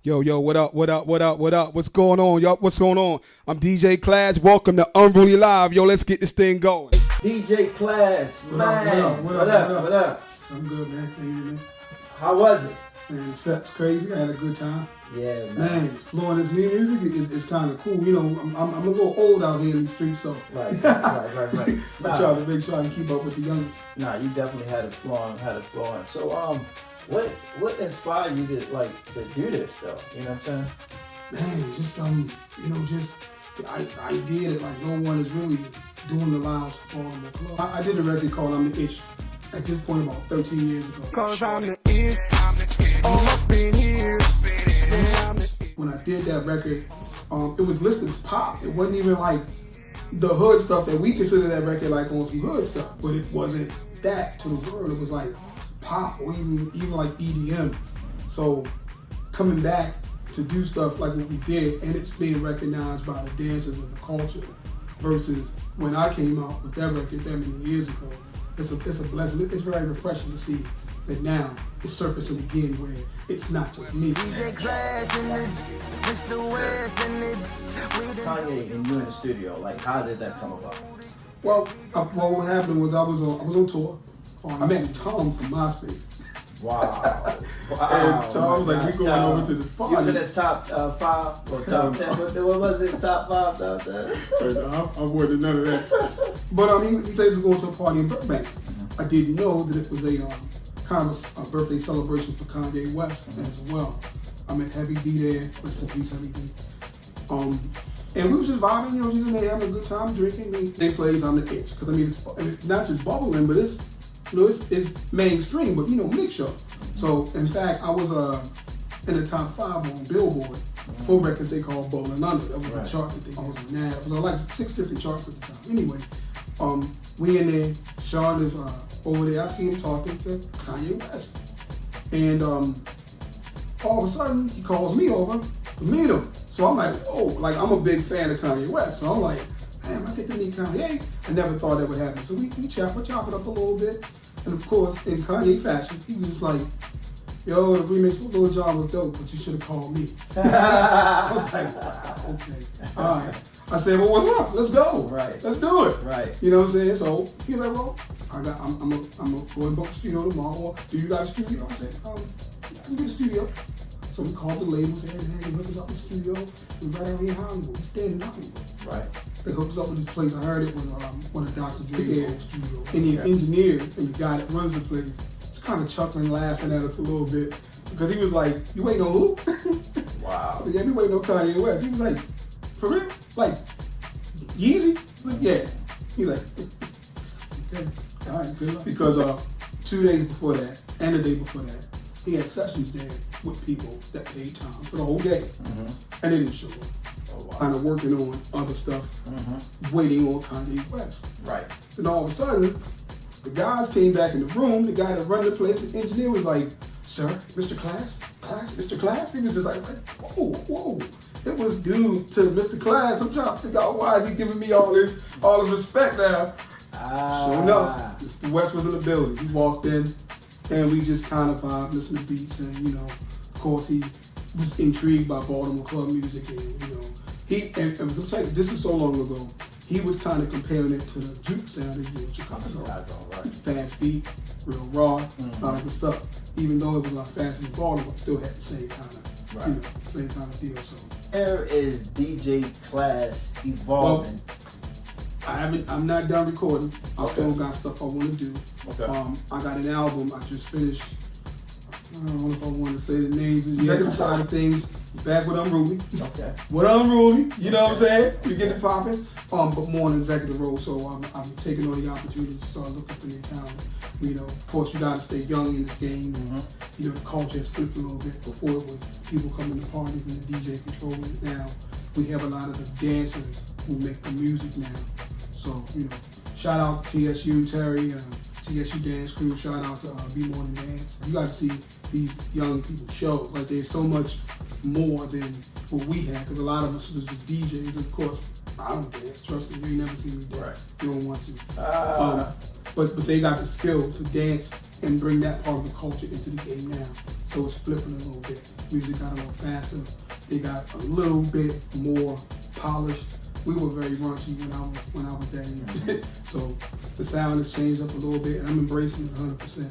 Yo, what up? What's going on, y'all? What's going on? I'm DJ Class. Welcome to Unruly Live. Yo, let's get this thing going. DJ Class, man. What up? I'm good, man. Thank you, man. How was it? Man, the set's crazy. I had a good time. Yeah, man. Exploring this new music is kind of cool. You know, I'm a little old out here in these streets, so. Right. I try to make sure I can keep up with the youngest. Nah, you definitely had it flowing. So, what inspired you to do this though? You know what I'm saying? Man, just the idea that like no one is really doing the lives for Baltimore Club. I did a record called "I'm the Itch" at this point about 13 years ago. Cause I'm the itch, all up in here. When I did that record, it was listed as pop. It wasn't even like the hood stuff that we consider that record like on some hood stuff, but it wasn't that to the world. It was like pop or even like EDM. So coming back to do stuff like what we did, and it's being recognized by the dancers and the culture, versus when I came out with that record that many years ago. It's a blessing. It's very refreshing to see that now it's surfacing again where it's not just me. DJ Class in it, Mr. West in it. Kanye and you in the studio, like how did that come about? Well, what happened was I was on tour. I met Tom from MySpace. Wow. And Tom was like, we going over to this party. You was in his top 5 or top 10? What was it? Top 5, top 10? I wasn't none of that. But he said he was going to a party in Burbank. I didn't know that it was a kind of a birthday celebration for Kanye West as well. I met Heavy D there, rest in peace, Heavy D. And we was just vibing, just in there having a good time drinking. They plays "I'm the Itch" because it's not just bubbling, but it's mainstream, but mix show. So in fact, I was in the top 5 on Billboard for records they called Bowling Under. That was a chart that they was on. It was on like 6 different charts at the time. Anyway, we in there. Sean is over there. I see him talking to Kanye West, and all of a sudden he calls me over to meet him. So I'm like, oh, like I'm a big fan of Kanye West. So I'm like, damn, I get to meet Kanye. I never thought that would happen. So we chop it up a little bit. And of course, in Kanye fashion, he was just like, yo, the remix with Lil Jon was dope, but you should have called me. I was like, wow, okay, all right. I said, well, what's up? Let's go. Right. Let's do it. Right. You know what I'm saying? So he's like, well, I'm going to book a studio tomorrow. Or, do you got a studio? I said, I can get a studio. So we called the label, said, hey, hook us up with a studio. We're right over here in Hollywood. We stayed in Hollywood. Right. They hooked us up with this place. I heard it was one of Dr. Dre's old studios. And the engineer and the guy that runs the place was kind of chuckling, laughing at us a little bit. Because he was like, you waiting on who? Wow. I said, yeah, we waiting on Kanye West. He was like, for real? Like, Yeezy? I was like, yeah. He's like, okay, all right, good luck. Because 2 days before that, and the day before that, he had sessions there with people that paid time for the whole day. And they didn't show up. Oh, wow. Kind of working on other stuff, waiting on Kanye West. Right. Then all of a sudden, the guys came back in the room. The guy that run the place, the engineer, was like, sir, Mr. Class, Mr. Class. He was just like whoa. It was due to Mr. Class. I'm trying to figure out why is he giving me all this respect now. Sure enough, Mr. West was in the building. He walked in, and we just kind of vibed, listened to beats, and of course he was intrigued by Baltimore club music, and and I'm telling you, this is so long ago. He was kind of comparing it to the juke sound in Chicago. Right. Fast beat, real raw, a lot of good stuff. Even though it was a lot faster than Baltimore, it still had the same kind of, same kind of deal. So where is DJ Class evolving? Well, I'm not done recording. I still got stuff I want to do. Okay. I got an album I just finished. I don't know if I want to say the names. The executive side of things. Back with Unruly. Okay. With Unruly, you know what I'm saying? We get it popping. But more on executive role, so I'm taking on the opportunity to start looking for new talent. Of course, you got to stay young in this game. The culture has flipped a little bit. Before it was people coming to parties and the DJ controlling it. Now we have a lot of the dancers who make the music now. So shout out to TSU Terry, TSU Dance Crew. Shout out to Be More Than Dance. You got to see these young people shows. Like there's so much more than what we had, because a lot of us was just DJs. And of course, I don't dance. Trust me, you ain't never seen me dance. Right. You don't want to. But they got the skill to dance and bring that part of the culture into the game now. So it's flipping a little bit. Music got a little faster. They got a little bit more polished. We were very raunchy when I was that age. So the sound has changed up a little bit, and I'm embracing it 100%.